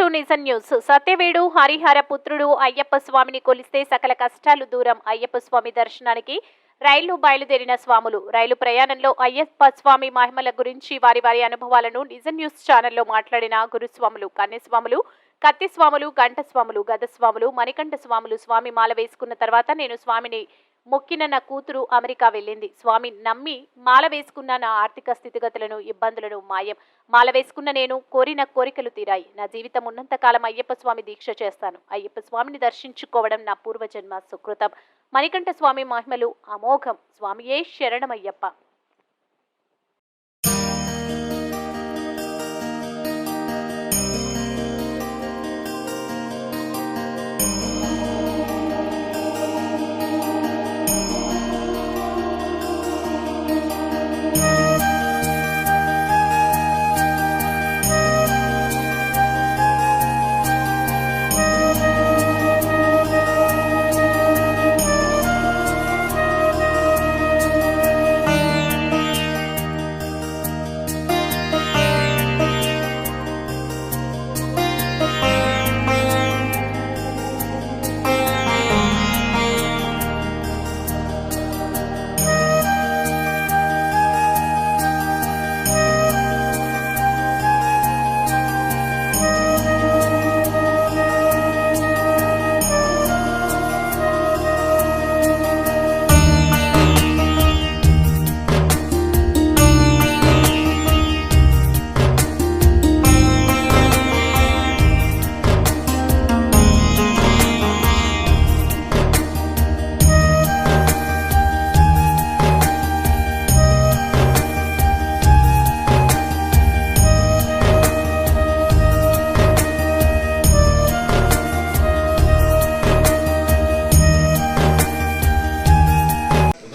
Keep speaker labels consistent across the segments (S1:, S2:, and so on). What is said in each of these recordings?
S1: To నిజం news. Satyavedu Harihara పుత్రుడు అయ్యప్ప స్వామిని కొలిస్తే సకల కష్టాలు దూరం. అయ్యప్ప స్వామి దర్శనానికి రైలు బయలుదేరిన స్వాములు. రైలు ప్రయాణంలో అయ్యప్ప స్వామి మహిమల గురించి వారి అనుభవాలను నిజం న్యూస్ ఛానల్లో మాట్లాడిన గురుస్వాములు, కన్యస్వాములు, కత్తి స్వాములు, గంట స్వాములు, గద స్వాములు, మణికంఠ స్వాములు. స్వామి మాల వేసుకున్న తర్వాత నేను స్వామిని మొక్కిన నా కూతురు అమెరికా వెళ్ళింది. స్వామి నమ్మి మాల వేసుకున్న నా ఆర్థిక స్థితిగతులను, ఇబ్బందులను మాయం. మాల వేసుకున్న నేను కోరిన కోరికలు తీరాయి. నా జీవితం ఉన్నంత కాలం అయ్యప్ప స్వామి దీక్ష చేస్తాను. అయ్యప్ప స్వామిని దర్శించుకోవడం నా పూర్వజన్మ సుకృతం. మణికంఠ స్వామి మహిమలు అమోఘం. స్వామియే శరణమయ్యప్ప.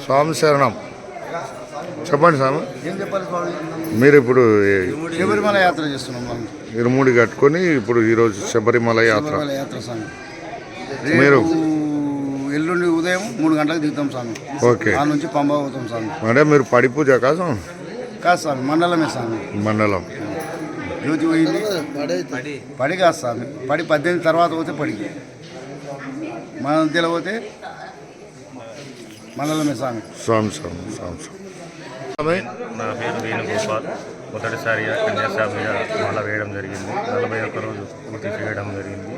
S2: స్వామి శరణం. చెప్పండి స్వామి.
S3: ఏం చెప్పాలి స్వామి?
S2: మీరు ఇప్పుడు
S3: శబరిమల యాత్ర చేస్తున్నాం.
S2: ఇరుముడి కట్టుకొని ఇప్పుడు ఈరోజు శబరిమల యాత్ర.
S3: స్వామి
S2: మీరు
S3: ఎల్లుండి ఉదయం 3 గంటలకు దిగుతాం స్వామి.
S2: ఓకే.
S3: ఆ నుంచి పంబ అవుతాం స్వామి.
S2: అంటే మీరు పడి పూజ కాదు
S3: స్వామి, మండలమే స్వామి.
S2: మండలం
S3: జ్యోతి పోయింది పడి కాదు స్వామి. పడి 18 తర్వాత పోతే పడికి మనం తెలియపోతే మండలమే స్వామి.
S2: స్వామి స్వామి స్వామి స్వామి.
S4: నా పేరు వేణుగోపాల్. మొదటిసారిగా కన్యాస్వామిగా మాల వేయడం జరిగింది. 41 రోజు పూర్తి చేయడం జరిగింది.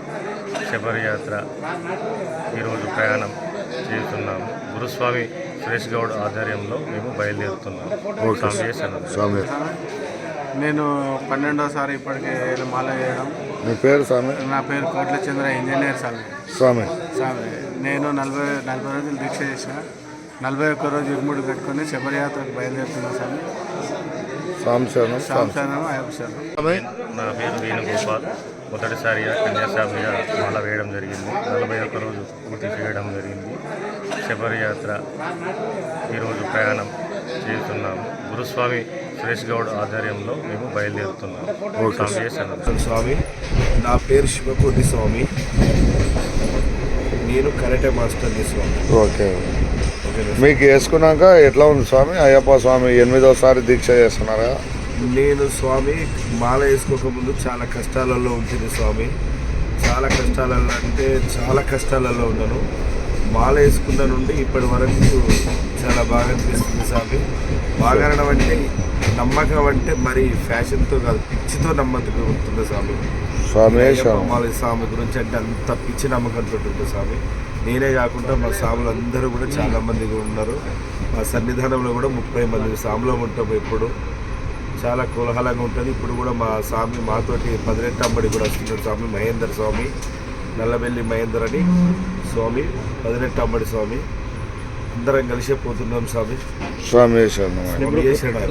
S4: శబరి యాత్ర ఈరోజు ప్రయాణం చేస్తున్నాము. గురుస్వామి సురేష్ గౌడ్ ఆధ్వర్యంలో మేము బయలుదేరుతున్నాము.
S2: స్వామి
S5: నేను 12వసారి ఇప్పటికే మాల వేయడం.
S2: మీ పేరు స్వామి?
S5: నా పేరు కోట్ల చంద్ర, ఇంజనీర్ స్వామి.
S2: స్వామి
S5: నేను 40 రోజులు దీక్ష చేసిన. 41 రోజు ఇరుముడు కట్టుకొని శబరియాత్రకు బయలుదేరుతున్నాను స్వామి.
S2: స్వామి
S4: నా పేరు వేణుగోపాల్. మొదటిసారిగా కన్యాస్వామిగా మాల వేయడం జరిగింది. 41 రోజు పూర్తి చేయడం జరిగింది. శబరి యాత్ర ఈరోజు ప్రయాణం చేస్తున్నాము. గురుస్వామి సురేష్ గౌడ్ ఆధ్వర్యంలో మేము బయలుదేరుతున్నాము.
S6: స్వామి, నా పేరు శివకోటి స్వామి. నేను కరాటే మాస్టర్ని స్వామి.
S2: ఓకే. మీకు వేసుకున్నాక ఎట్లా ఉంది స్వామి? అయ్యప్ప స్వామి 8వసారి దీక్ష చేస్తున్నారా?
S6: నేను స్వామి మాల వేసుకోకముందు చాలా కష్టాలలో ఉంటుంది స్వామి. చాలా కష్టాలలో అంటే చాలా కష్టాలలో ఉన్నాను. మాల వేసుకున్న నుండి ఇప్పటి వరకు చాలా బాగా అనిపిస్తుంది స్వామి. బాగా అనడం అంటే నమ్మకం అంటే మరి ఫ్యాషన్తో కాదు, పిచ్చితో నమ్మకం ఉంటుంది స్వామి. మాల స్వామి గురించి అంటే అంత పిచ్చి నమ్మకంతో ఉంటుంది స్వామి. నేనే కాకుండా మా స్వాములు అందరూ కూడా చాలామంది ఉన్నారు. మా సన్నిధానంలో కూడా 30 మంది స్వాములు ఉంటాము. ఇప్పుడు చాలా కోలాహలంగా ఉంటుంది. ఇప్పుడు కూడా మా స్వామి మాతోటి 18 అంబడి కూడా వస్తున్నారు స్వామి. మహేందర్ స్వామి, నల్లబెల్లి మహేందర్ అని స్వామి, 18 అంబడి స్వామి. అందరం కలిసే పోతున్నాం స్వామి.
S2: స్వామి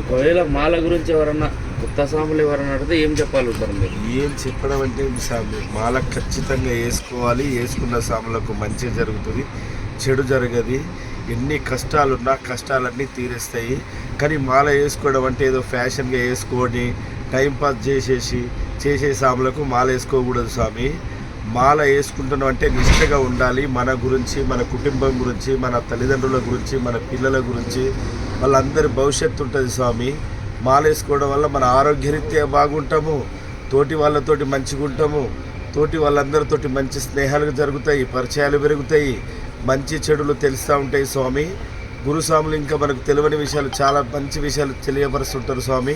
S7: ఒకవేళ మాల గురించి ఎవరన్నా కొత్త స్వాములు ఎవరన్నా అడిగితే ఏం చెప్పాలంటారు మీరు?
S6: ఏం చెప్పడం అంటే స్వామి, మాల ఖచ్చితంగా వేసుకోవాలి. వేసుకున్న స్వాములకు మంచి జరుగుతుంది, చెడు జరగదు. ఎన్ని కష్టాలున్నా కష్టాలన్నీ తీరేస్తాయి. కానీ మాల వేసుకోవడం అంటే ఏదో ఫ్యాషన్గా వేసుకొని టైంపాస్ చేసే స్వాములకు మాల వేసుకోకూడదు స్వామి. మాల వేసుకుంటున్నాం అంటే నిష్ఠగా ఉండాలి. మన గురించి, మన కుటుంబం గురించి, మన తల్లిదండ్రుల గురించి, మన పిల్లల గురించి, వాళ్ళందరి భవిష్యత్తు ఉంటుంది స్వామి. మాల వేసుకోవడం వల్ల మన ఆరోగ్యరీత్యా బాగుంటాము, తోటి వాళ్ళతోటి మంచిగా ఉంటాము, తోటి వాళ్ళందరితోటి మంచి స్నేహాలు జరుగుతాయి, పరిచయాలు పెరుగుతాయి, మంచి చెడులు తెలుస్తూ ఉంటాయి స్వామి. గురుస్వాములు ఇంకా మనకు తెలియని విషయాలు చాలా మంచి విషయాలు తెలియపరుస్తుంటారు స్వామి.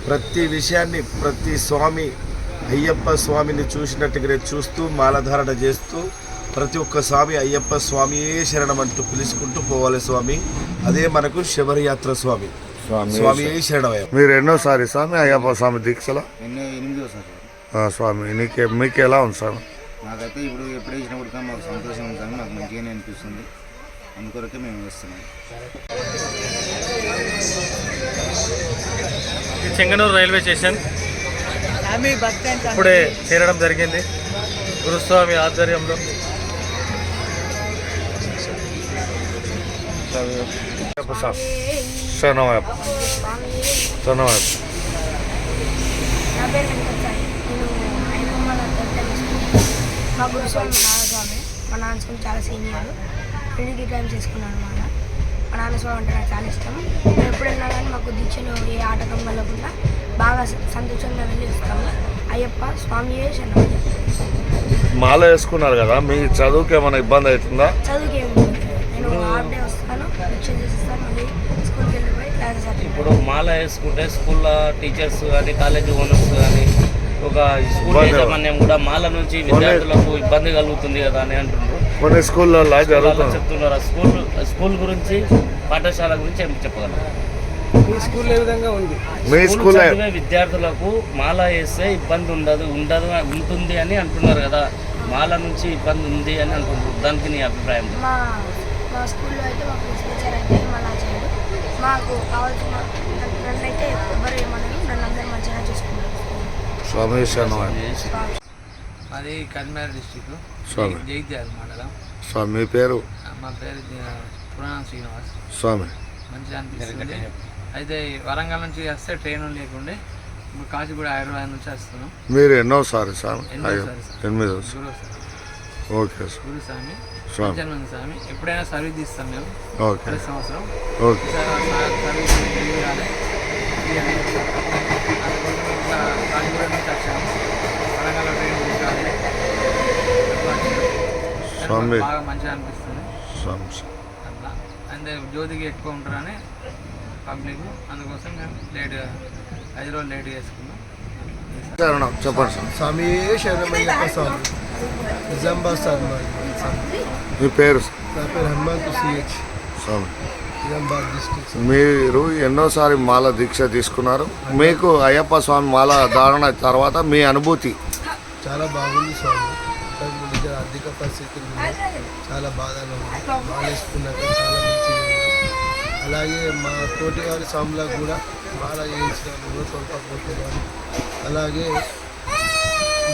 S6: ప్రతి విషయాన్ని ప్రతి స్వామి అయ్యప్ప స్వామిని చూసినట్టుగానే చూస్తూ మాలధారణ చేస్తూ ప్రతి ఒక్క స్వామి అయ్యప్ప స్వామియే శరణం అంటూ పిలుచుకుంటూ పోవాలి స్వామి. అదే మనకు శబరియాత్ర స్వామి. స్వామియే శరణమయ్య.
S2: మీరు ఎన్నోసారి స్వామి అయ్యప్ప స్వామి దీక్షలో?
S3: ఎనిమిదోసారి
S2: స్వామి మీకు ఎలా ఉంది స్వామి?
S3: నాకైతే ఇప్పుడు ఎప్పుడు వేసినప్పుడు మాకు సంతోషం ఉంటుంది, మాకు మంచిగానే అనిపిస్తుంది. అందుకొరకే మేము వేస్తున్నాం.
S4: చెంగనూరు రైల్వే స్టేషన్ ఇప్పుడే చేరడం జరిగింది గురుస్వామి ఆధ్వర్యంలో.
S2: శరణమయ్యప్ప. శరణమయ్యప్ప.
S8: నా పేరు వెంకటసాయి. నేను హైదరాబాద్ మా గురుస్వామి నాన్నస్వామి. మా నాన్నస్వామి చాలా సీనియర్. 3 టైమ్స్ చేసుకున్నాను అన్నమాట. మా నాన్నస్వామి అంటే నాకు చాలా ఇష్టం. మేము ఎప్పుడైనా కానీ మాకు దీక్షలో ఏ ఆటకం కలగకుండా బాగా సంతోషంగా వెళ్ళి వస్తాము. అయ్యప్ప స్వామియే శరణమయ్య.
S2: మాల వేసుకున్నారు కదా, మీ చదువుకి ఏమైనా ఇబ్బంది అవుతుందా?
S8: చదువుకి ఏమి ఉండదు. నేను హాఫ్ డే వస్తాను, దీక్ష చేసేస్తాను, మళ్ళీ స్కూల్కి వెళ్ళిపోయి క్లాసెస్ అటెండ్.
S7: ఇప్పుడు మాల వేసుకుంటే స్కూల్లో టీచర్స్ కానీ కాలేజ్ ఓనర్స్ కానీ ఒక స్కూల్ యాజమాన్యం కూడా మాల నుంచి విద్యార్థులకు ఇబ్బంది కలుగుతుంది కదా అని అంటున్నారు.
S2: కొన్ని స్కూళ్ళల్లో జరుగుతుంది
S7: చెప్తున్నారు. స్కూల్ గురించి పాఠశాల గురించి ఏం చెప్పగలరు?
S5: మీ స్కూల్ ఏ విధంగా ఉంది?
S2: మీ స్కూల్
S7: చదివే విద్యార్థులకు మాల వేస్తే ఇబ్బంది ఉంటుంది అని అంటున్నారు కదా. మాల నుంచి ఇబ్బంది ఉంది అని అంటున్నారు. దానికి నీ అభిప్రాయం?
S8: మా స్కూల్లో అయితే మా ప్రిన్సిపల్ సార్ అయితే ఏమన్నా చేయడు. మాకు కావాల్సిన నన్ను అయితే ఎవరు ఏమన్నారు, నన్ను అందరూ మంచిగా చూసుకున్నారు.
S2: స్వామి శరణమయ్య.
S9: అది కరీంనగర్ డిస్టిక్
S2: స్వామి.
S9: జగిత్యాల మండలం.
S2: స్వామి మీ పేరు?
S9: మా పేరు పురాణ శ్రీనివాస్.
S2: స్వామి
S9: మంచిగా అనిపిస్తుంది. అయితే వరంగల్ నుంచి వస్తే ట్రైన్ లేకుండే ఇప్పుడు కాచిగూడ హైదరాబాద్ నుంచి వస్తున్నాం.
S2: మీరు ఎన్నోసారి స్వామి? 8వ.
S9: గురుస్వామి.
S2: Okay sir.
S9: గురుస్వామి
S2: స్వామి.
S9: జన్మదిన స్వామి. ఎప్పుడైనా సర్వీస్ తీస్తాం మేము
S2: ఓకే.
S9: ప్రతి సంవత్సరం.
S2: ఓకే.
S9: సర్వీస్ కాచిగూడ నుంచి వచ్చాము. వరంగల్ ట్రైన్ తీసుకోవాలి.
S2: స్వామి.
S9: బాగా మంచిగా అనిపిస్తుంది.
S2: స్వామి.
S9: అట్లా అంటే జ్యోతికి ఎక్కువ ఉంటారని పబ్లిక్, అందుకోసం మేము లేట్గా 5 రోజులు లేట్ చేసుకున్నాం.
S2: శరణం చెప్పండి సార్.
S5: స్వామి శరణమయ్యప్ప స్వామి. నిజామాబాద్ సార్
S2: మీ పేరు?
S5: నా పేరు హనుమంతు సిహెచ్.
S2: స్వామి.
S5: నిజామాబాద్ డిస్ట్రిక్ట్.
S2: మీరు ఎన్నోసారి మాల దీక్ష తీసుకున్నారు. మీకు అయ్యప్ప స్వామి మాల ధారణ తర్వాత మీ అనుభూతి?
S5: చాలా బాగుంది స్వామి. ఇంతకుముందు దగ్గర ఆర్థిక పరిస్థితులు చాలా బాధగా ఉంది. మాలేసుకున్నాక చాలా మంచిగా ఉంది. అలాగే మా తోటి వారి స్వాములకు కూడా మాల చేయించడం తోడ్పడుతున్నాను. అలాగే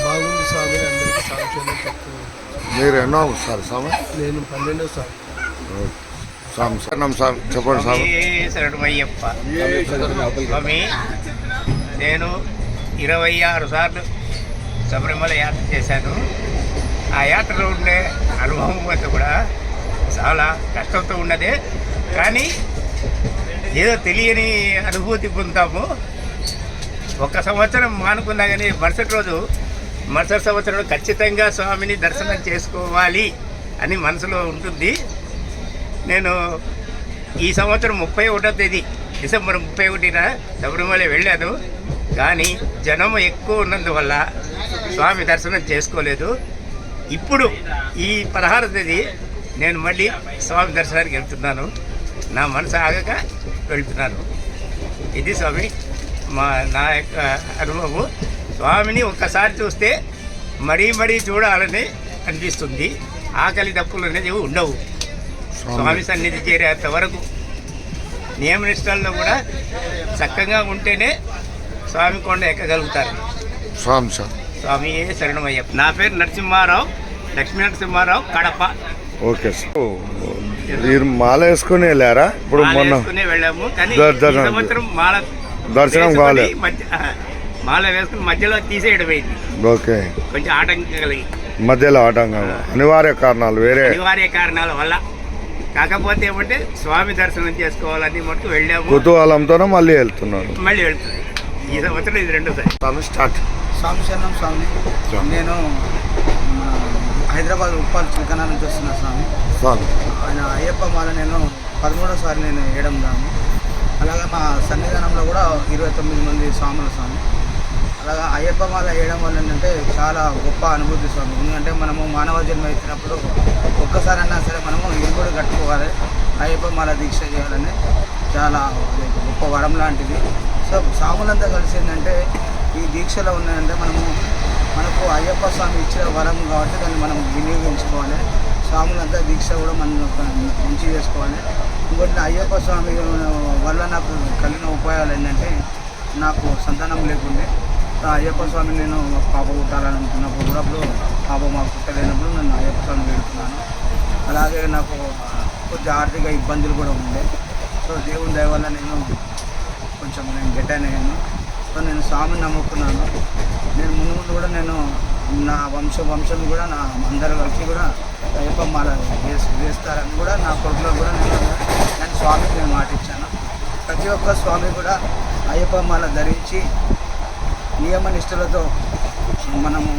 S5: బాగుంది స్వామి. అందరికీ సాంక్షేమం చెప్తున్నాను.
S2: మీరు ఎన్నో సార్ స్వామి?
S5: నేను 12వ స్వామి.
S2: స్వామి శరణం స్వామి చెప్పండి స్వామి.
S10: శరణమయ్యప్ప. స్వామి నేను 26 సార్లు శబరిమల యాత్ర చేశాను. ఆ యాత్రలో ఉండే అనుభవం అంతా కూడా చాలా కష్టంతో ఉన్నదే, కానీ ఏదో తెలియని అనుభూతి పొందుతాము. 1 సంవత్సరం మానుకున్నా కానీ మరుసటి సంవత్సరం ఖచ్చితంగా స్వామిని దర్శనం చేసుకోవాలి అని మనసులో ఉంటుంది. నేను ఈ సంవత్సరం 31వ తేదీ డిసెంబర్ 31న శబరిమల వెళ్ళాను. కానీ జనం ఎక్కువ ఉన్నందువల్ల స్వామి దర్శనం చేసుకోలేదు. ఇప్పుడు ఈ 16వ తేదీ నేను మళ్ళీ స్వామి దర్శనానికి వెళ్తున్నాను. నా మనసు ఆగక వెళ్తున్నాను. ఇది స్వామి నా యొక్క అనుభవం. స్వామిని ఒక్కసారి చూస్తే మరీ చూడాలని అనిపిస్తుంది. ఆకలి దప్పులు అనేది ఉండవు. స్వామి సన్నిధి చేరేంత వరకు నియమనిష్టల్లో కూడా చక్కగా ఉంటేనే స్వామి కొండ ఎక్కగలుగుతారు. స్వామి శరణమయ్యప్ప. నా పేరు నరసింహారావు, లక్ష్మీ నరసింహారావు, కడప.
S2: Okay sir. మీరు మాల వేసుకుని వెళ్ళారా? ఇప్పుడు మొన్న
S10: వెళ్ళాము, కానీ సంవత్సరం
S2: దర్శనం కాలేదు.
S10: మాల వేసుకుని మధ్యలో తీసేయడం అయింది.
S2: ఓకే.
S10: కొంచెం ఆటంకం కలిగి
S2: మధ్యలో ఆటంకం అనివార్య
S10: కారణాల వల్ల. కాకపోతే ఏమంటే స్వామి దర్శనం చేసుకోవాలని మటుకు వెళ్ళాము.
S2: కుతూహలంతో మళ్ళీ వెళ్తున్నాను.
S10: ఈ సంవత్సరం ఇది 2వ సారి.
S2: స్టార్ట్.
S5: శరణం స్వామి. నేను హైదరాబాద్ ఉప్పాల్ చిలకన నుంచి వస్తున్నా స్వామి. ఆయన అయ్యప్ప మాల నేను 13వసారి నేను వేయడం దాన్ని. అలాగే మా సన్నిధానంలో కూడా 29 మంది స్వాములు స్వామి. అలాగా అయ్యప్ప మాల వేయడం వల్ల ఏంటంటే చాలా గొప్ప అనుభూతి స్వామి. ఎందుకంటే మనము మానవ జన్మ ఎత్తినప్పుడు ఒక్కసారైనా సరే మనము ఇరుగుడు కట్టుకోవాలి, అయ్యప్ప మాల దీక్ష చేయాలని చాలా గొప్ప వరం లాంటిది. సో స్వాములంతా కలిసి ఏంటంటే ఈ దీక్షలో ఉన్నాయంటే మనకు అయ్యప్ప స్వామి ఇచ్చిన వరం కాబట్టి దాన్ని మనం వినియోగించుకోవాలి. స్వాములంతా దీక్ష కూడా మనం మంచి చేసుకోవాలి. ఇంకోటి అయ్యప్ప స్వామి వల్ల నాకు కలిగిన ఉపాయాలు ఏంటంటే నాకు సంతానం లేకుండే అయ్యప్ప స్వామి నేను పాప పుట్టాలని అనుకున్నప్పుడు కూడా అప్పుడు పాప మాకు పుట్టలేనప్పుడు నేను అయ్యప్ప స్వామి వెళ్తున్నాను. అలాగే నాకు కొంచెం ఆర్థిక ఇబ్బందులు కూడా ఉండే. సో దేవుని దయ వల్ల నేను గెట్ అయినాను. సో నేను స్వామిని నమ్ముకున్నాను. నేను ముందు కూడా నేను నా వంశం కూడా నా అందరు కలిసి కూడా అయ్యప్ప మాల వేస్తారని కూడా నా కొడుకులో కూడా నేను స్వామికి నేను మాటిచ్చాను. ప్రతి ఒక్క స్వామి కూడా అయ్యప్ప మాల ధరించి నియమ నిష్ఠలతో మనము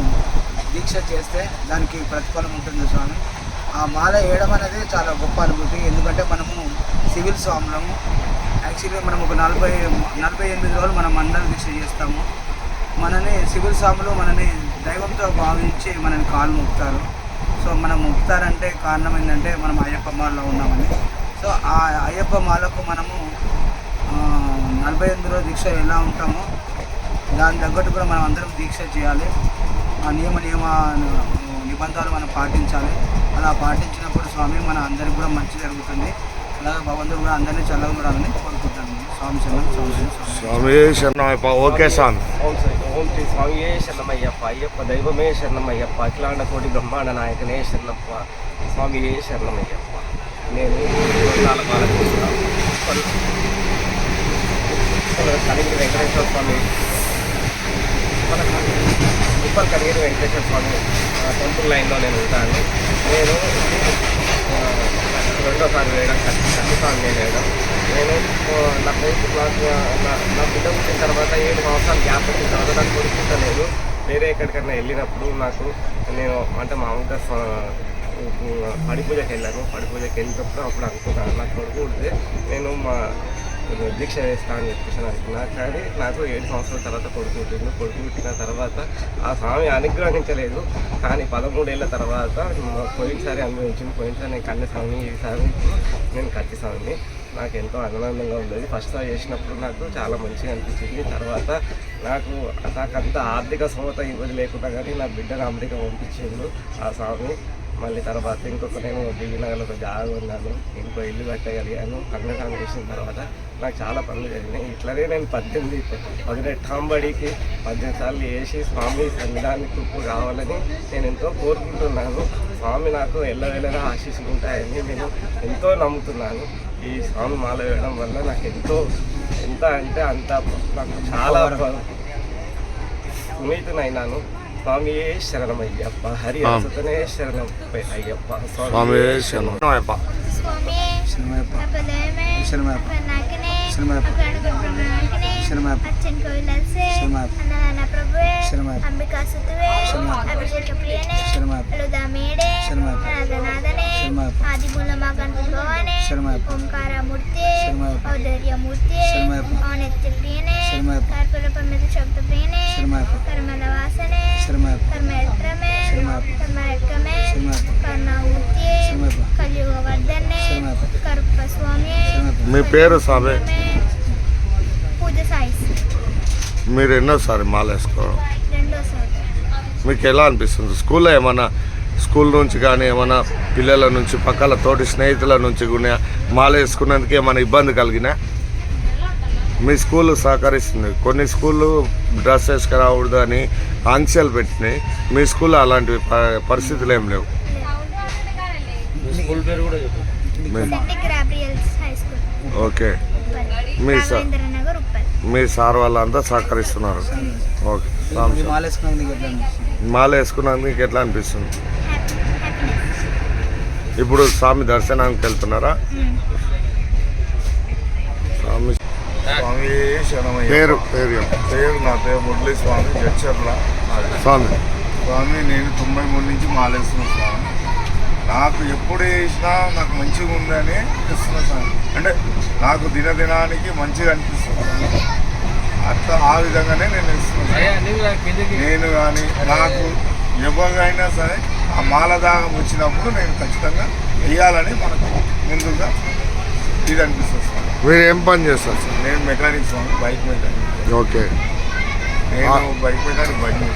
S5: దీక్ష చేస్తే దానికి ప్రతిఫలం ఉంటుంది స్వామి. ఆ మాల వేయడం అనేది చాలా గొప్ప అనుభూతి. ఎందుకంటే మనము సివిల్ స్వాములము. యాక్చువల్గా మనం ఒక 48 రోజులు మనం మండల దీక్ష చేస్తాము. మనని సివిల్ స్వాములు మనని దైవంతో భావించి మనని కాలు మొక్కుతారు. సో మనం మొక్కుతారంటే కారణం ఏంటంటే మనం అయ్యప్ప మాలలో ఉన్నామని. సో ఆ అయ్యప్ప మాలకు మనము 48 రోజుల దీక్ష ఎలా ఉంటామో దాని తగ్గట్టు కూడా మనం అందరం దీక్ష చేయాలి. ఆ నిబంధనలు మనం పాటించాలి. అలా పాటించినప్పుడు స్వామి మన అందరికి కూడా మంచి జరుగుతుంది. అలాగే భగవంతుడు కూడా అందరినీ చల్లగా చూడాలని కోరుకుంటాను. స్వామి
S2: శరణం. ఓకే స్వామి.
S7: ఓం శ్రీ స్వామియే శరణమయ్యప్ప. అయ్యప్ప దైవమే శరణమయ్యప్ప. అఖిలాండ కోటి బ్రహ్మాండ నాయకనే శరణప్ప. స్వామియే శరణమయ్యప్ప. నేను కలిగిరి వెంకటేశ్వర స్వామి ఉప్పల్ కలిగిరి వెంకటేశ్వర స్వామి టెంపుల్ లైన్లో నేను ఉంటాను. నేను 2వసారి వేయడం ఖచ్చితంగా నేను వేయడం. నేను నా ఫ్రెండ్స్ నా బిడ్డ పుట్టిన తర్వాత 7 సంవత్సరాలు గ్యాప్ వచ్చిన తర్వాత నాకు కొడుకుంటలేదు. వేరే ఎక్కడికైనా వెళ్ళినప్పుడు నేను అంటే మామూలుగా పడి పూజకి వెళ్ళాను. పడి పూజకి వెళ్ళినప్పుడు అప్పుడు అనుకున్నాను నాకు కొడుకు పుడితే నేను దీక్ష వేస్తా అని చెప్పేసి అనుకున్నా. కానీ నాకు 7 సంవత్సరాల తర్వాత కొడుకు పుట్టిన తర్వాత ఆ స్వామి అనుగ్రహించలేదు. కానీ 13 ఏళ్ళ తర్వాత పోయినసారి అనుభవించింది. పోయినసారి నేను కన్య స్వామి, ఈసారి నేను కత్తి స్వామిని. నాకు ఎంతో ఆనందంగా ఉండేది. ఫస్ట్ సారి చేసినప్పుడు నాకు చాలా మంచిగా అనిపించింది. తర్వాత నాకంత ఆర్థిక స్తోమత ఇబ్బంది లేకుండా కానీ నా బిడ్డను అమెరికా పంపించిండు ఆ స్వామి. మళ్ళీ తర్వాత నేను దిగినగర్లో ఒక జాగ ఉన్నాను, ఇంకో ఇల్లు కట్టగలిగాను. కన్యాదానం చేసిన తర్వాత నాకు చాలా పనులు జరిగినాయి. ఇట్లనే నేను 18 టాంబడికి 18 సార్లు వేసి స్వామి సన్నిధానికి తుప్పు కావాలని నేను ఎంతో కోరుకుంటున్నాను. స్వామి నాకు ఎల్లవేళలా ఆశీస్సులు ఉంటాయని నేను ఎంతో నమ్ముతున్నాను. ఈ స్వామి మాల వేయడం వల్ల నాకు ఎంత అంటే అంత నాకు చాలా పునీతునైనాను. స్వామి శరణమయ్యప్ప. హరి అసతనే శరణం అయ్యప్ప. స్వామి శరణమయ్యప్ప.
S8: అంబికా సుతువే అభిషేక ప్రియనే లుదామేడే నాదనాదనే ఆదిమూలమా గణపతి భవానే ఓంకారమూర్తి ఔదర్యమూర్తి ఔన్నత్య ప్రియనే కర్పూర పమిత శబ్ద ప్రియనే కర్మల వాసనే కర్మయత్రమే కర్మయత్రమే కర్ణామూర్తి కలియుగ వర్ధనే కరుప్ప స్వామి.
S2: మీ పేరు స్వామి?
S8: పూజ సాయి.
S2: మీరు ఎన్నోసారి మాల వేసుకోవడం?
S8: 2వసారి.
S2: మీకు ఎలా అనిపిస్తుంది? స్కూల్లో ఏమన్నా స్కూల్ నుంచి కానీ ఏమైనా పిల్లల నుంచి పక్కల తోటి స్నేహితుల నుంచి కూడా మాల వేసుకున్నందుకు ఏమైనా ఇబ్బంది కలిగినా? మీ స్కూల్ సహకరిస్తుంది. కొన్ని స్కూళ్ళు డ్రెస్ వేసుకురాకూడదు అని ఆంక్షలు పెట్టినాయి. మీ స్కూల్లో అలాంటి పరిస్థితులు ఏం లేవు.
S7: స్కూల్ పేరు కూడా
S2: ఓకే. మీ సార్ వాళ్ళంతా సహకరిస్తున్నారు. ఓకే. మాల వేసుకున్నందుకు ఎట్లా అనిపిస్తుంది? ఇప్పుడు స్వామి దర్శనానికి వెళ్తున్నారా? స్వామి
S6: స్వామి శరణమయ్య.
S2: పేరు పేరు చెప్పండి.
S6: పేరు నా పేరు మురళీ స్వామి జడ్చర్ల.
S2: స్వామి
S6: స్వామి నేను 93 నుంచి మాలేస్తున్నా స్వామి. నాకు ఎప్పుడు వేసినా నాకు మంచిగా ఉందని ఇస్తున్నా స్వామి. అంటే నాకు దినదినానికి మంచిగా అనిపిస్తుంది. అట్లా ఆ విధంగానే నేను ఇస్తున్నాను. నేను కానీ నాకు ఎవరికైనా సరే ఆ మాల దాగం వచ్చినప్పుడు నేను ఖచ్చితంగా వేయాలని మనకు ముందుగా ఇది అనిపిస్తుంది స్వామి.
S2: మీరు ఏం పని చేస్తారు సార్?
S6: నేను మెకానిక్ స్వామి, బైక్ మెకానిక్.
S2: ఓకే.
S6: నేను బైక్ మెకానిక్, బండి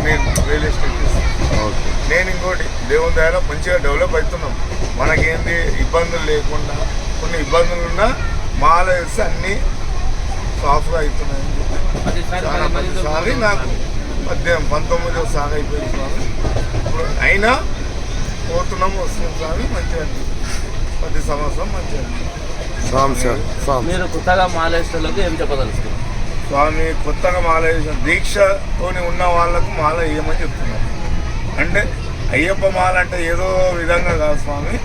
S6: నేను రియల్ ఎస్టేట్ చేస్తాను.
S2: ఓకే.
S6: నేను ఇంకోటి దేవుని దయలో మంచిగా డెవలప్ అవుతున్నాం. మనకేంది ఇబ్బందులు లేకుండా, కొన్ని ఇబ్బందులు ఉన్నా మాల వేస్తే అన్నీ సాఫ్ట్గా అవుతున్నాయని చెప్పి చాలా ప్రతిసారి నాకు 19వ సాగు అయిపోయింది స్వామి. ఇప్పుడు అయినా పోతున్నాము వస్తున్నాం స్వామి. మంచిగా ప్రతి సంవత్సరం మంచిగా
S2: స్వామి సార్ స్వామి
S11: మీరు కొత్తగా మాలేశ్వరులకు ఏం చెప్పదలుచుకున్నారు?
S6: స్వామి కొత్తగా మాల వేసిన దీక్షతోని ఉన్న వాళ్ళకు మాల వేయమని చెప్తున్నారు. అంటే అయ్యప్ప మాల అంటే ఏదో విధంగా కాదు స్వామి,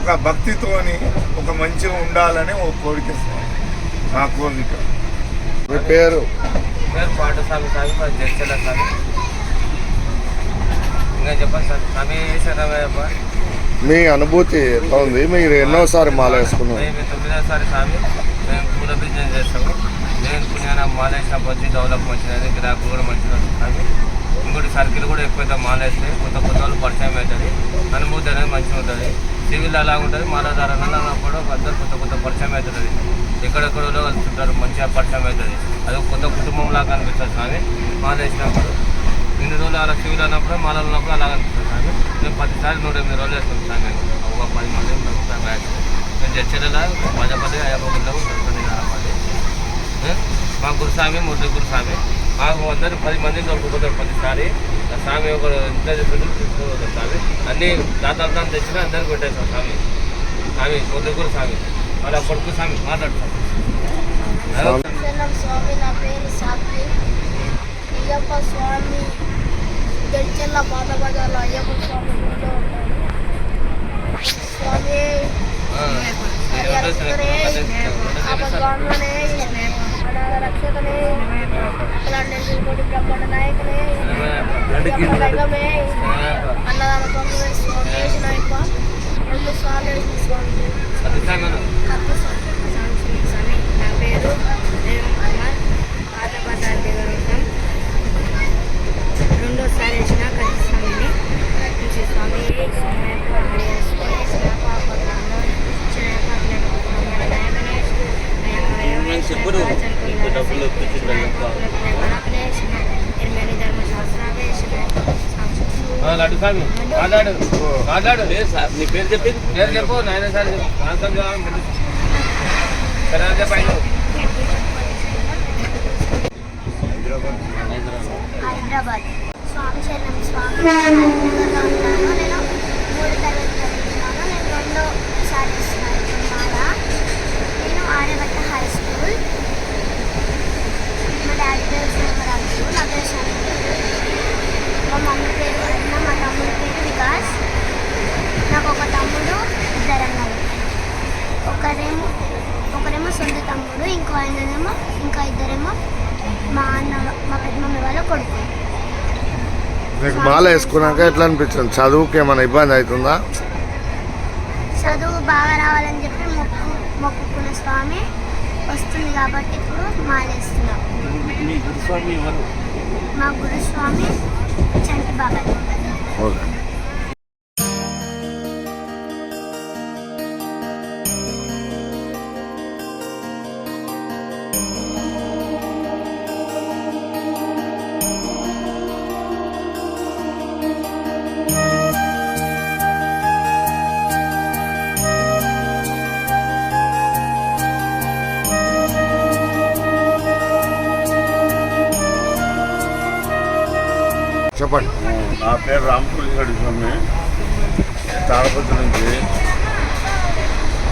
S6: ఒక భక్తితోని ఒక మంచిగా ఉండాలని ఒక కోరిక స్వామి, నా కోరిక.
S2: మీ పేరు?
S9: పేరు పాఠశాల స్వామి, మరి జడ్చల స్వామి. ఇంకా చెప్పండి సార్. స్వామి శరణమయ్యప్ప.
S2: మీ అనుభూతి ఎట్లా ఉంది? మీరు ఎన్నోసారి మాల వేసుకున్నారు?
S9: మేము 9వ సారి స్వామి. మేము పూల బిజినెస్ చేస్తాము. నేను పుణ్యాన మాల వేసినప్పుడు వచ్చి డెవలప్ మంచిది, గిరాకు కూడా మంచిగా స్వామి. ఇంకోటి సర్కిల్ కూడా ఎక్కువైతే మాల వేస్తే కొత్త కొత్త వాళ్ళు పరిచయం అవుతుంది, అనుభూతి అనేది మంచిగా ఉంటుంది. సివిల్ అలా ఉంటుంది, మాలధారణలో కూడా అందరూ కొత్త కొత్త పరిచయం అవుతుంది. ఎక్కడెక్కడో కలుస్తుంటారు, మంచిగా పరిచయం అవుతుంది. అది ఒక కొత్త కుటుంబం లాగా అనిపిస్తుంది స్వామి. మాల వేసినప్పుడు ఇన్ని రోజులు అలా సివిల్ అన్నప్పుడు మాలలు ఉన్నప్పుడు అలా అనిపిస్తుంది స్వామి. మేము 10 రోజులు 8 వేస్తాం స్వామి. ఒక 10 మంది ఉంటాం బ్యాచ్. మేము చర్చలలో పదపల్లి అయ్యప్ప గుళ్ళ మా గురుస్వామి, మురళి గురుస్వామి మాకు అందరూ 10 మందిని దొరుకుతారు ప్రతిసారి. స్వామి ఒక ఇంట్లో తీసుకుపోతారు స్వామి. అన్ని దాతాలు తెచ్చినా అందరికి పెట్టేస్తాం స్వామి. స్వామి మురళి గురుస్వామి వాళ్ళ కొడుకు స్వామి మాట్లాడతాం.
S8: స్వామి నా పేరు సాత్వి. అయ్యప్ప స్వామి గడిచెల్ల పాత బజార్లో అయ్యప్ప స్వామి ఇంట్లో ఉంటాడు. స్వామి ఆపద్వాన్మనే, అనాథ రక్షకనే, కోటి బ్రహ్మాండ నాయకనే, రంగమే, అన్నదాన స్వామి, స్వామి వేసిన అయ్యప్ప 2 సార్లు వేసిన స్వామి. నా పేరు దేవం కుమార్. పాత బజార్ దగ్గర ఉంటాం. 2వ సారి వేసిన కత్తి స్వామిని. స్వామి
S9: లడ్డు స్వామి మాట్లాడు మాట్లాడు. సార్ నీ పేరు చెప్పి పేరు చెప్పు. నాయన సార్ సరే చెప్పండి.
S8: హైదరాబాద్. స్వామి శరణం. స్వామి నేను 3 తరగతి చదువుతున్నాను. నేను 2వ సారి ఇస్తున్నాను మాల. నేను ఆర్యభట్ట హై స్కూల్. మా డాడీ పేరు సోమరాజు, నా పేరు శాంతి. మా మమ్మీ పేరు అన్న, మా తమ్ముడి పేరు వికాస్. నాకు ఒక తమ్ముడు, 2 అన్నలు. ఒకరేమో సొంత తమ్ముడు, ఇంకో ఆయననేమో ఇంకా 2 మా అన్న, మా పెద్దమమ్మీ వాళ్ళ కొడుకు.
S2: మీకు మాల వేసుకున్నాక ఎట్లా అనిపించింది? చదువుకి ఏమైనా ఇబ్బంది అవుతుందా?
S8: చదువు బాగా రావాలని చెప్పి మొక్కుకున్న స్వామి వస్తుంది కాబట్టి ఇప్పుడు మాలేస్తున్నాం.
S11: మీ గురుస్వామి ఎవరు?
S8: మా గురుస్వామి చంటి బాబాయ్.
S2: ఓకే. చెప్పండి.
S6: నా పేరు రామకృష్ణ స్వామి. తాడపత్రి నుంచి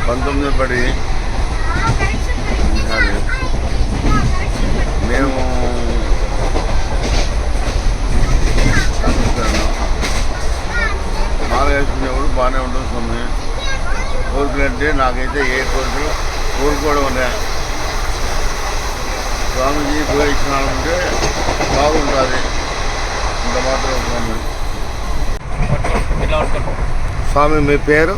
S6: 19 పడి మేము మాల వేసుకునేప్పుడు బాగానే ఉంటుంది స్వామి. కోరికలంటే నాకైతే ఏ కోరికలు కోరుకోవడం ఉన్నాయి.
S2: స్వామిజీ పోయించినామంటే బాగుంటుంది. ఇంత మాత్రం స్వామి మీ పేరు?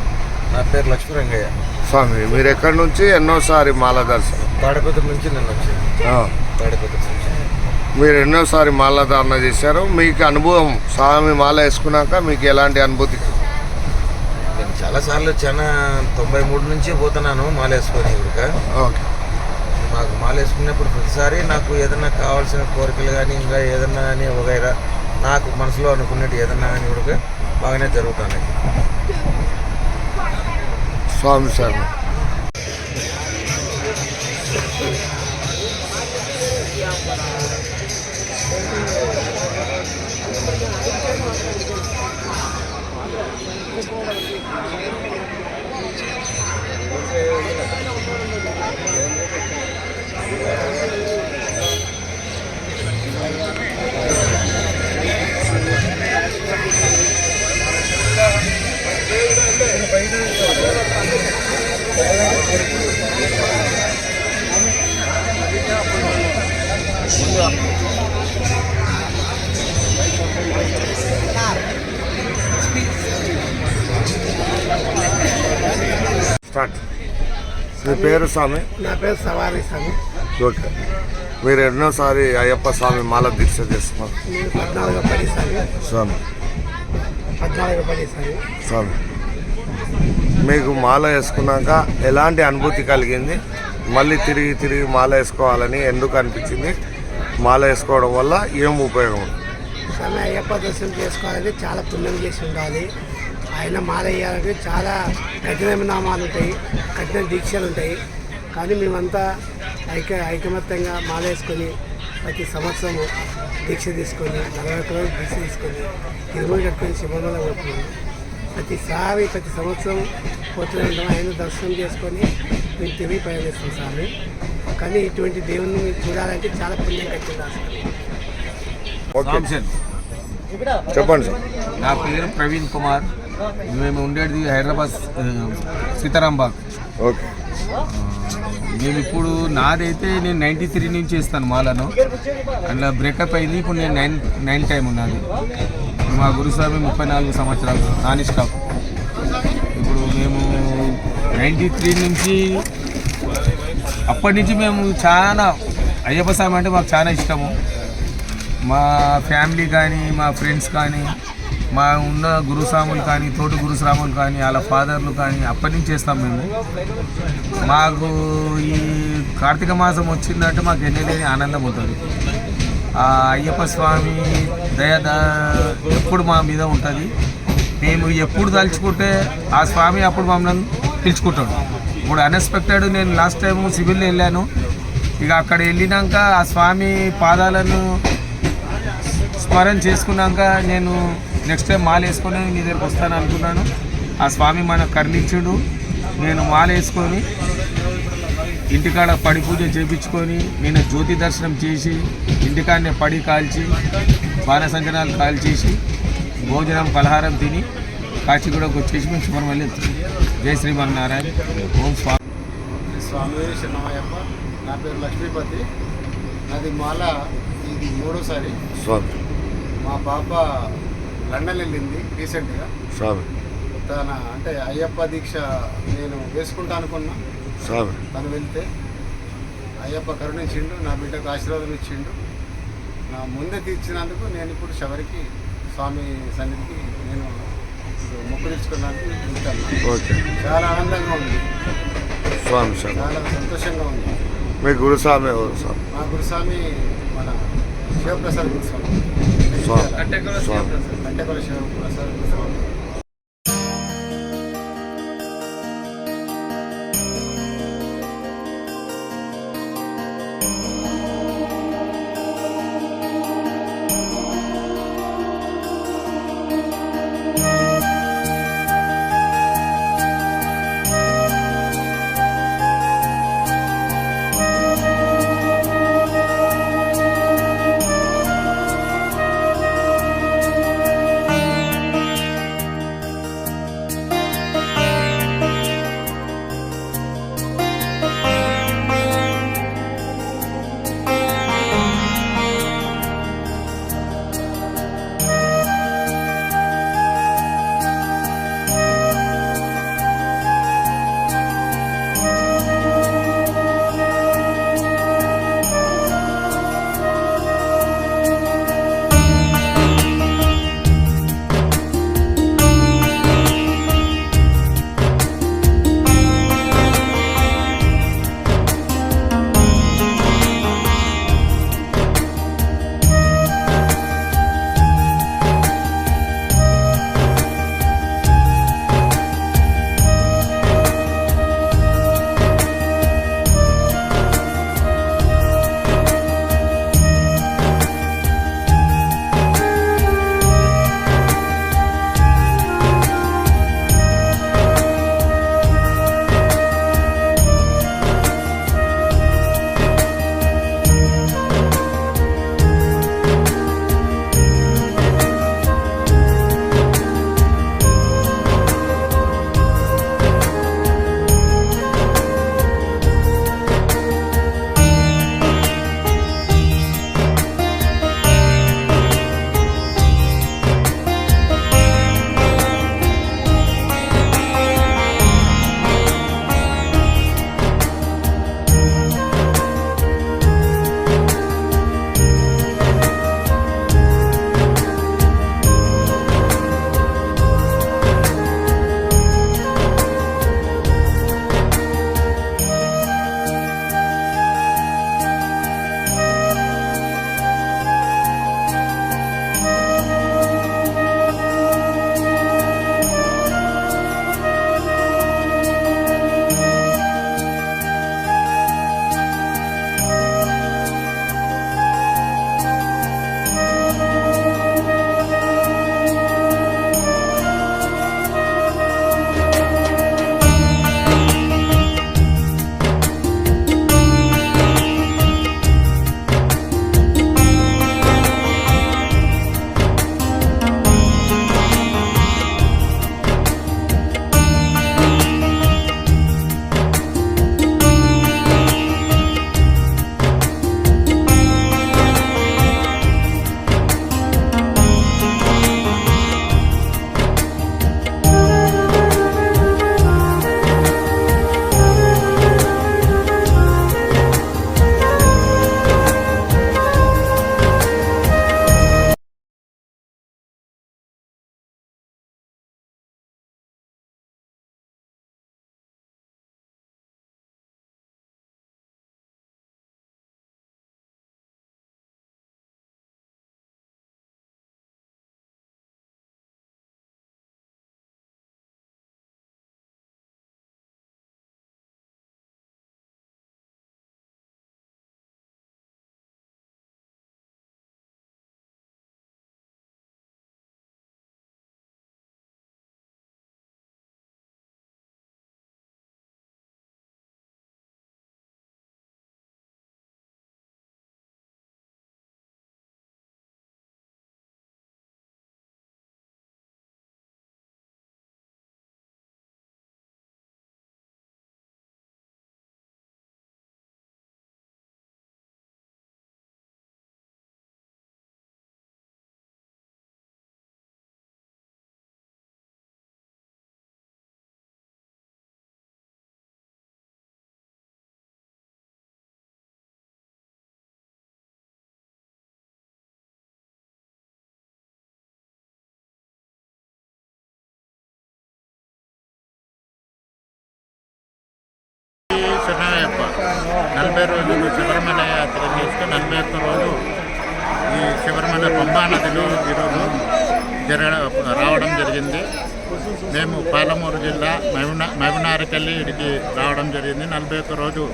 S3: నా పేరు లక్ష్మీరంగయ్య.
S2: స్వామి మీరు ఎక్కడి నుంచి ఎన్నోసారి మాల దర్శనం?
S3: తాడిపత్రి నుంచి నేను వచ్చాను. తాడిపత్రి నుంచి
S2: మీరు ఎన్నోసారి మాల ధారణ చేశారు. మీకు అనుభవం స్వామి మాల వేసుకున్నాక మీకు ఎలాంటి అనుభూతి?
S3: నేను చాలాసార్లు 93 నుంచి పోతున్నాను మాల వేసుకొని.
S2: ఓకే.
S3: నాకు మాల వేసుకున్నప్పుడు ప్రతిసారి నాకు ఏదైనా కావాల్సిన కోరికలు కానీ ఇంకా ఏదన్నా కానీ వగైరా నాకు మనసులో అనుకున్నట్టు ఏదన్నా కానీ కూడా బాగానే జరుగుతున్నాయి.
S2: స్వామి సార్ స్టార్ట్. మీ పేరు స్వామి?
S5: నా పేరు సవారీ స్వామి.
S2: ఓకే. మీరు ఎన్నోసారి అయ్యప్ప స్వామి మాల దీక్ష చేస్తున్నారు?
S5: 14వ పడి
S2: స్వామి.
S5: 14వ పడి
S2: స్వామి మీకు మాల వేసుకున్నాక ఎలాంటి అనుభూతి కలిగింది? మళ్ళీ తిరిగి మాల వేసుకోవాలని ఎందుకు అనిపించింది? మాల వేసుకోవడం వల్ల ఏం ఉపయోగం?
S5: స్వామి అయ్యప్ప దర్శనం చేసుకోవాలంటే చాలా పుణ్యం చేసి ఉండాలి. ఆయన మాల వేయాలంటే చాలా కఠినమైన నామాలు ఉంటాయి, కఠిన దీక్షలు ఉంటాయి. కానీ మేమంతా ఐకమత్యంగా మాల వేసుకొని ప్రతి సంవత్సరము దీక్ష తీసుకొని 40 రోజులు దీక్ష తీసుకొని తిరుమల కట్టుకొని శివమల పోతున్నాము. ప్రతి సంవత్సరం పోతూనే ఉంటాం. ఆయన దర్శనం చేసుకొని మేము తిరిగి ప్రయాణిస్తాం స్వామి. కానీ ఇటువంటి దేవుణ్ణి మీరు చూడాలంటే చాలా పుణ్యం కట్టింది.
S2: ఓకే చెప్పండి సార్.
S9: నా పేరు ప్రవీణ్ కుమార్. మేము ఉండేది హైదరాబాద్ సీతారాంబాగ్.
S2: ఓకే.
S9: మేము ఇప్పుడు నాదైతే నేను 93 నుంచి చేస్తాను మాలను. అందులో బ్రేకప్ అయింది. ఇప్పుడు నేను 9 టైం ఉన్నది. మా గురుస్వామి 34 సంవత్సరాలు నాన్ స్టాప్. ఇప్పుడు మేము 93 నుంచి అప్పటి నుంచి మేము చాలా అయ్యప్ప స్వామి అంటే మాకు చాలా ఇష్టము. మా ఫ్యామిలీ కానీ మా ఫ్రెండ్స్ కానీ మా ఉన్న గురుస్వాములు కానీ తోటి గురుస్వాములు కానీ వాళ్ళ ఫాదర్లు కానీ అప్పటి నుంచి చేస్తాం మేము. మాకు ఈ కార్తీక మాసం వచ్చిందంటే మాకు ఎన్నలేని ఆనందం అవుతుంది. ఆ అయ్యప్ప స్వామి దయ ఎప్పుడు మా మీద ఉంటుంది. మేము ఎప్పుడు తలుచుకుంటే ఆ స్వామి అప్పుడు మమ్మల్ని పిలుచుకుంటాడు. ఇప్పుడు అన్ఎక్స్పెక్టెడ్ నేను లాస్ట్ టైం సివిల్లో వెళ్ళాను. ఇక అక్కడ వెళ్ళినాక ఆ స్వామి పాదాలను స్మరణ చేసుకున్నాక నేను నెక్స్ట్ టైం మాల వేసుకొని నీ దగ్గరికి వస్తాను అనుకున్నాను. ఆ స్వామి మనకు కరుణించుడు. నేను మాల వేసుకొని ఇంటికాడ పడి పూజ చేయించుకొని నేను జ్యోతి దర్శనం చేసి ఇంటికాడనే పడి కాల్చి బాణసంచనాలు కాల్చేసి భోజనం పలహారం తిని కాచిగూడకు వచ్చేసి మేము శుభ్రం వెళ్తాం. జై శ్రీమన్నారాయణ. ఓం స్వామి.
S5: స్వామి శరణమయ్యప్ప. నా పేరు లక్ష్మీపతి. నాది మాల ఇది 3వసారి.
S2: స్వామి
S5: మా పాప లండన్ వెళ్ళింది రీసెంట్గా.
S2: స్వామి
S5: తన అంటే అయ్యప్ప దీక్ష నేను వేసుకుంటా అనుకున్నా.
S2: స్వామి
S5: తను వెళ్తే అయ్యప్ప కరుణించిండు, నా బిడ్డకు ఆశీర్వాదం ఇచ్చిండు. నా ముందే తీర్చినందుకు నేను ఇప్పుడు శబరికి స్వామి సన్నిధికి నేను ఇప్పుడు మొక్కు తీర్చుకోవడానికి వెళ్తాను.
S2: ఓకే.
S5: చాలా ఆనందంగా ఉంది
S2: స్వామి.
S5: చాలా సంతోషంగా ఉంది.
S2: మీ గురుస్వామి ఎవరు స్వామి?
S5: మా గురుస్వామి మన శివప్రసాద్ గురుస్వామి.
S2: స్వామి
S5: కట్టెకొల శివప్రసాద్ గురుస్వామి.
S12: 40 రోజులు శబరిమల యాత్ర చేస్తూ 41 రోజు ఈ శబరిమల పంబా నదిలో ఈరోజు రావడం జరిగింది. మేము పాలమూరు జిల్లా మహబూబ్నగర్కెళ్ళి ఇక్కడికి రావడం జరిగింది. 41 రోజు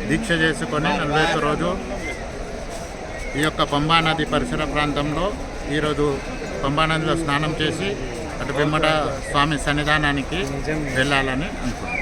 S12: దీక్ష చేసుకొని 41 రోజు ఈ యొక్క పంబా నది పరిసర ప్రాంతంలో ఈరోజు పంబా నదిలో స్నానం చేసి అటు పిమ్మట స్వామి సన్నిధానానికి వెళ్ళాలని అనుకుంటున్నాం.